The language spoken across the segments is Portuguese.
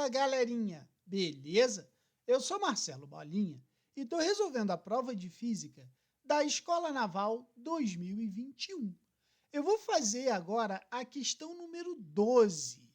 Fala, galerinha! Beleza? Eu sou Marcelo Bolinha e estou resolvendo a prova de Física da Escola Naval 2021. Eu vou fazer agora a questão número 12.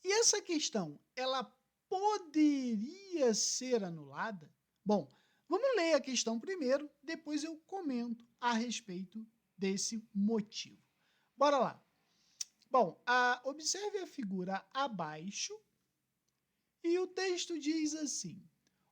E essa questão, ela poderia ser anulada? Bom, vamos ler a questão primeiro, depois eu comento a respeito desse motivo. Bora lá. Bom, observe a figura abaixo e o texto diz assim: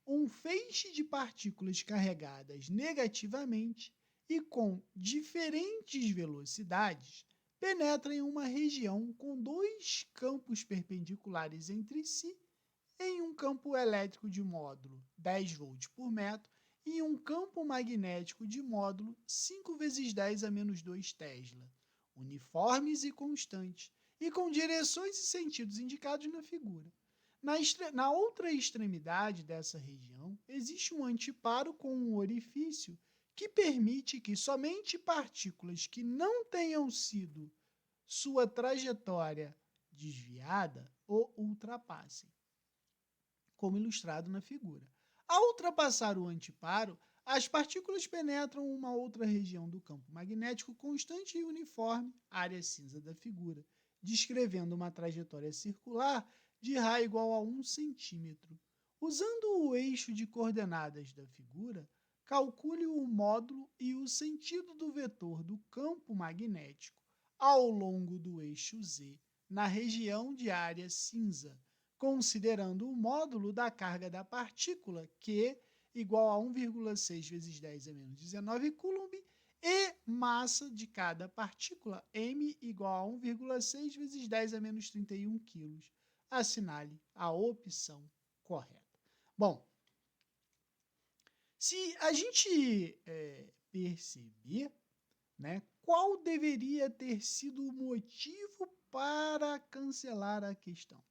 um feixe de partículas carregadas negativamente e com diferentes velocidades penetra em uma região com dois campos perpendiculares entre si em um campo elétrico de módulo 10 volts por metro e um campo magnético de módulo 5 vezes 10 a menos 2 Tesla, uniformes e constantes, e com direções e sentidos indicados na figura. Na outra extremidade dessa região, existe um antiparo com um orifício que permite que somente partículas que não tenham sido sua trajetória desviada o ultrapassem, como ilustrado na figura. Ao ultrapassar o antiparo, as partículas penetram uma outra região do campo magnético constante e uniforme, área cinza da figura, descrevendo uma trajetória circular de raio igual a 1 centímetro. Usando o eixo de coordenadas da figura, calcule o módulo e o sentido do vetor do campo magnético ao longo do eixo Z, na região de área cinza, considerando o módulo da carga da partícula, Q, igual a 1,6 vezes 10 a menos 19 coulomb, e massa de cada partícula, m, igual a 1,6 vezes 10 a menos 31 quilos. Assinale a opção correta. Bom, se a gente perceber, né, qual deveria ter sido o motivo para cancelar a questão?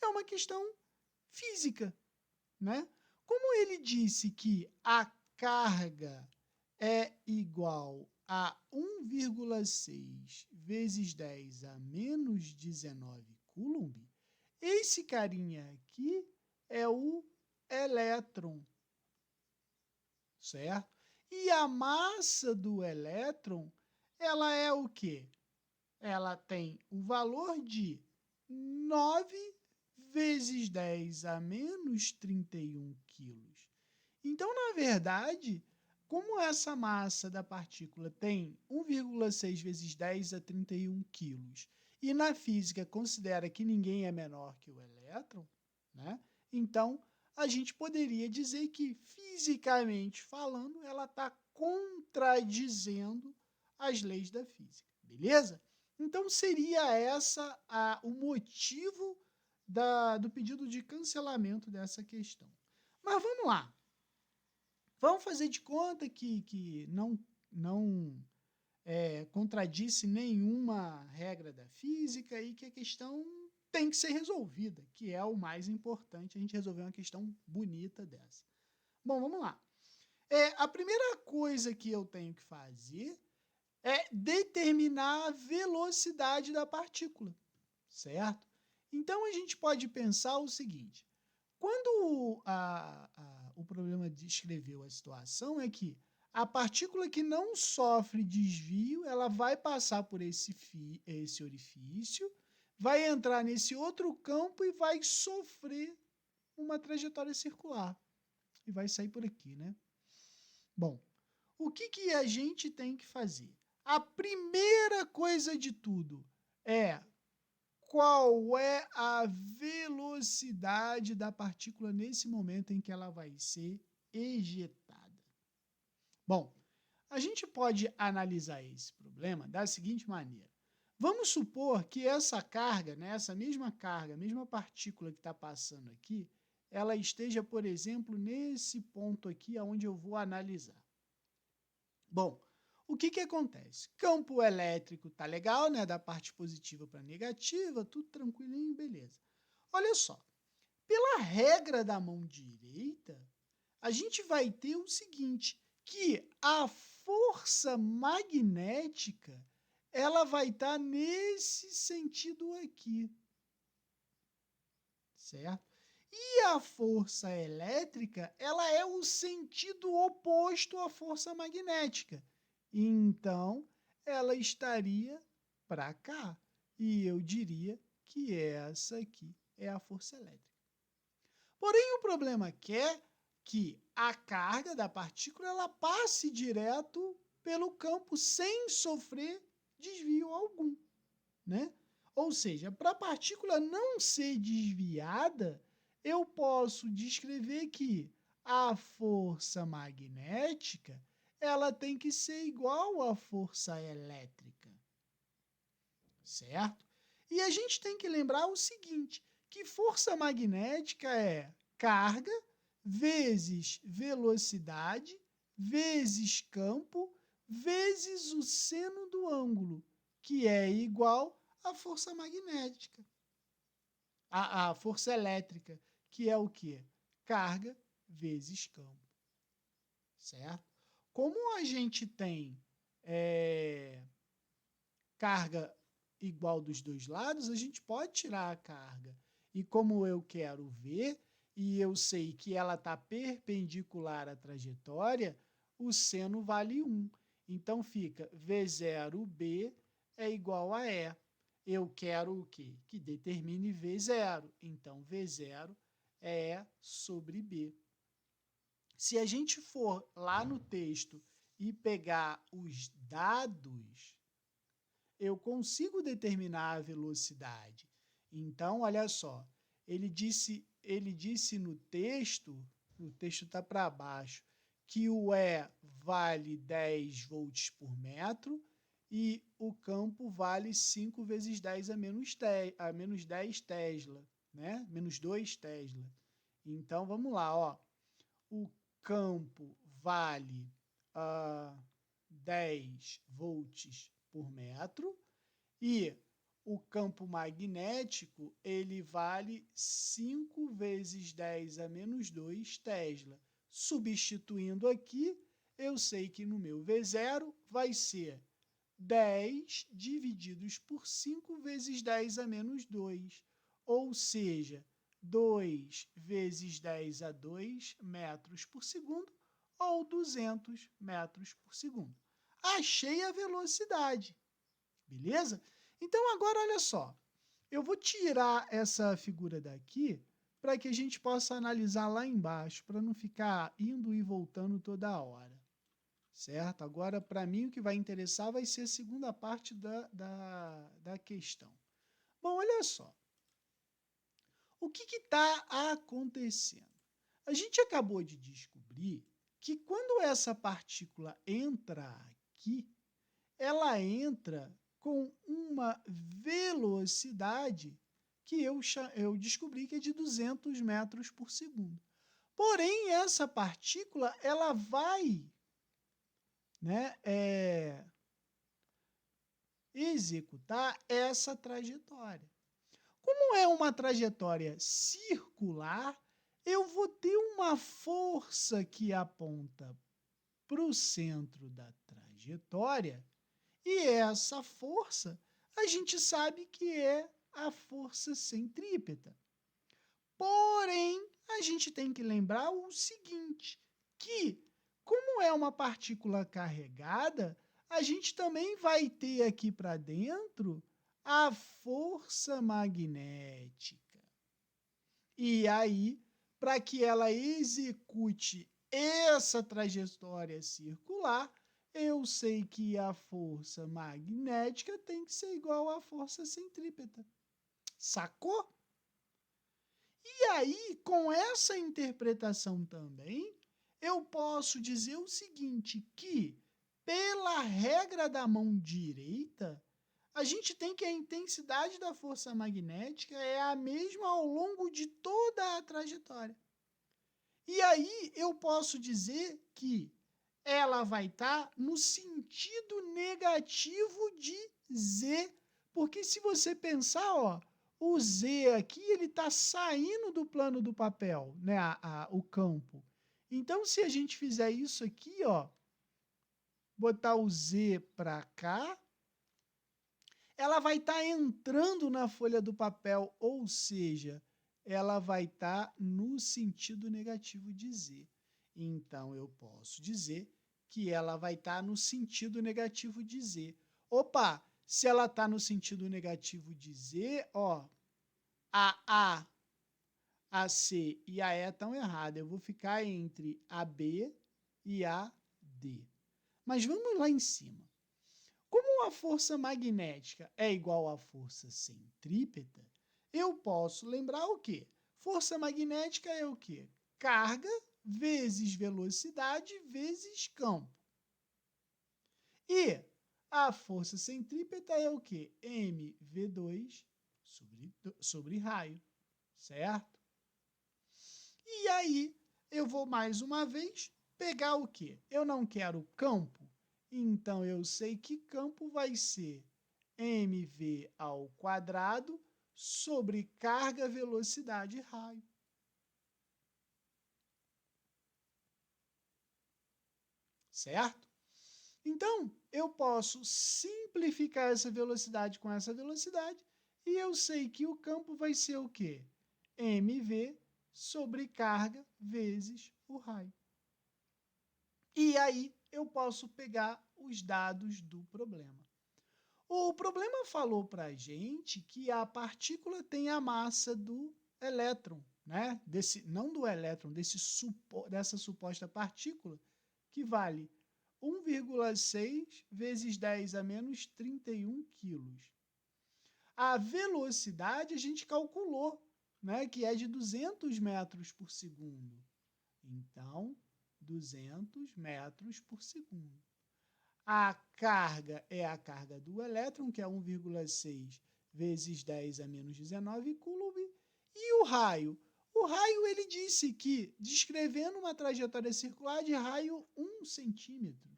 É uma questão física, né? Como ele disse que a carga é igual a 1,6 vezes 10 a menos 19 coulomb, esse carinha aqui é o elétron, certo? E a massa do elétron, ela é o quê? Ela tem o valor de 9 vezes 10 a menos 31 quilos. Então, na verdade, como essa massa da partícula tem 1,6 vezes 10 a 31 quilos, e na física considera que ninguém é menor que o elétron, né? Então, a gente poderia dizer que, fisicamente falando, ela está contradizendo as leis da física, beleza? Então, seria essa o motivo do pedido de cancelamento dessa questão. Mas vamos lá. Vamos fazer de conta que não contradisse nenhuma regra da física e que a questão tem que ser resolvida, que é o mais importante, a gente resolver uma questão bonita dessa. Bom, vamos lá. A primeira coisa que eu tenho que fazer é determinar a velocidade da partícula, certo? Então, a gente pode pensar o seguinte: quando o problema descreveu a situação, é que a partícula que não sofre desvio, ela vai passar por esse orifício, vai entrar nesse outro campo e vai sofrer uma trajetória circular. E vai sair por aqui, né? Bom, o que a gente tem que fazer? A primeira coisa de tudo é: qual é a velocidade da partícula nesse momento em que ela vai ser ejetada? Bom, a gente pode analisar esse problema da seguinte maneira. Vamos supor que essa carga, né, essa mesma carga, a mesma partícula que está passando aqui, ela esteja, por exemplo, nesse ponto aqui onde eu vou analisar. Bom, o que acontece? Campo elétrico tá legal, né? Da parte positiva para negativa, tudo tranquilinho, beleza. Olha só, pela regra da mão direita, a gente vai ter o seguinte, que a força magnética, ela vai estar nesse sentido aqui, certo? E a força elétrica, ela é o sentido oposto à força magnética. Então, ela estaria para cá. E eu diria que essa aqui é a força elétrica. Porém, o problema é que a carga da partícula ela passe direto pelo campo sem sofrer desvio algum, né? Ou seja, para a partícula não ser desviada, eu posso descrever que a força magnética ela tem que ser igual à força elétrica, certo? E a gente tem que lembrar o seguinte, que força magnética é carga vezes velocidade vezes campo vezes o seno do ângulo, que é igual à força magnética. A força elétrica, que é o quê? Carga vezes campo, certo? Como a gente tem carga igual dos dois lados, a gente pode tirar a carga. E como eu quero ver, e eu sei que ela está perpendicular à trajetória, o seno vale 1. Então fica V0B é igual a E. Eu quero o quê? Que determine V0. Então V0 é E sobre B. Se a gente for lá no texto e pegar os dados, eu consigo determinar a velocidade. Então, olha só, ele disse no texto está para baixo, que o E vale 10 volts por metro e o campo vale 5 vezes 10 a menos 10 Tesla, né? Menos 2 Tesla. Então, vamos lá, ó. O campo vale 10 volts por metro e o campo magnético ele vale 5 vezes 10 a menos 2 Tesla. Substituindo aqui, eu sei que no meu V0 vai ser 10 divididos por 5 vezes 10 a menos 2, ou seja, 2 vezes 10 a 2 metros por segundo, ou 200 metros por segundo. Achei a velocidade, beleza? Então, agora, olha só, eu vou tirar essa figura daqui para que a gente possa analisar lá embaixo, para não ficar indo e voltando toda hora, certo? Agora, para mim, o que vai interessar vai ser a segunda parte da questão. Bom, olha só, o que está acontecendo? A gente acabou de descobrir que quando essa partícula entra aqui, ela entra com uma velocidade que eu descobri que é de 200 metros por segundo. Porém, essa partícula ela vai, né, executar essa trajetória. Como é uma trajetória circular, eu vou ter uma força que aponta para o centro da trajetória, e essa força a gente sabe que é a força centrípeta. Porém, a gente tem que lembrar o seguinte, que como é uma partícula carregada, a gente também vai ter aqui para dentro a força magnética. E aí, para que ela execute essa trajetória circular, eu sei que a força magnética tem que ser igual à força centrípeta. Sacou? E aí, com essa interpretação também, eu posso dizer o seguinte, que pela regra da mão direita, a gente tem que a intensidade da força magnética é a mesma ao longo de toda a trajetória. E aí eu posso dizer que ela vai estar no sentido negativo de Z, porque se você pensar, ó, o Z aqui ele está saindo do plano do papel, né, o campo. Então, se a gente fizer isso aqui, ó, botar o Z para cá, ela vai estar entrando na folha do papel, ou seja, ela vai estar no sentido negativo de Z. Então, eu posso dizer que ela vai estar no sentido negativo de Z. Opa, se ela está no sentido negativo de Z, ó, a C e a E estão erradas. Eu vou ficar entre a B e a D. Mas vamos lá em cima. Como a força magnética é igual à força centrípeta, eu posso lembrar o quê? Força magnética é o quê? Carga vezes velocidade vezes campo. E a força centrípeta é o quê? mv2 sobre raio, certo? E aí, eu vou mais uma vez pegar o quê? Eu não quero campo, então eu sei que campo vai ser mv ao quadrado sobre carga, velocidade, raio. Certo? Então, eu posso simplificar essa velocidade com essa velocidade e eu sei que o campo vai ser o quê? mv sobre carga vezes o raio. E aí eu posso pegar os dados do problema. O problema falou para a gente que a partícula tem a massa do elétron, né? Não do elétron, dessa suposta partícula, que vale 1,6 vezes 10 a menos 31 quilos. A velocidade a gente calculou, né? Que é de 200 metros por segundo. Então, 200 metros por segundo. A carga é a carga do elétron, que é 1,6 vezes 10 a menos 19 coulomb. E o raio? O raio, ele disse que, descrevendo uma trajetória circular de raio 1 centímetro.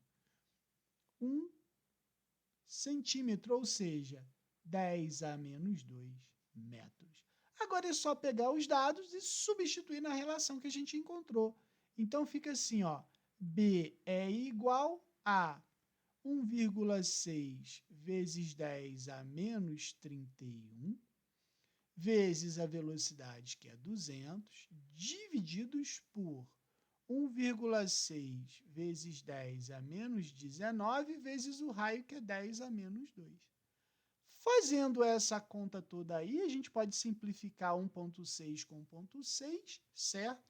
1 centímetro, ou seja, 10 a menos 2 metros. Agora é só pegar os dados e substituir na relação que a gente encontrou. Então, fica assim, ó, B é igual a 1,6 vezes 10 a menos 31, vezes a velocidade, que é 200, divididos por 1,6 vezes 10 a menos 19, vezes o raio, que é 10 a menos 2. Fazendo essa conta toda aí, a gente pode simplificar 1,6 com 1,6, certo?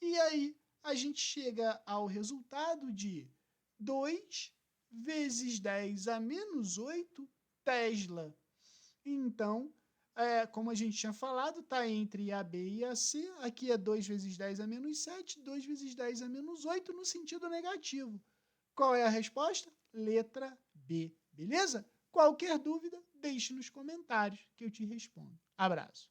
E aí a gente chega ao resultado de 2 vezes 10 a menos 8 Tesla. Então, como a gente tinha falado, está entre a B e a C. Aqui é 2 vezes 10 a menos 7, 2 vezes 10 a menos 8 no sentido negativo. Qual é a resposta? Letra B, beleza? Qualquer dúvida, deixe nos comentários que eu te respondo. Abraço.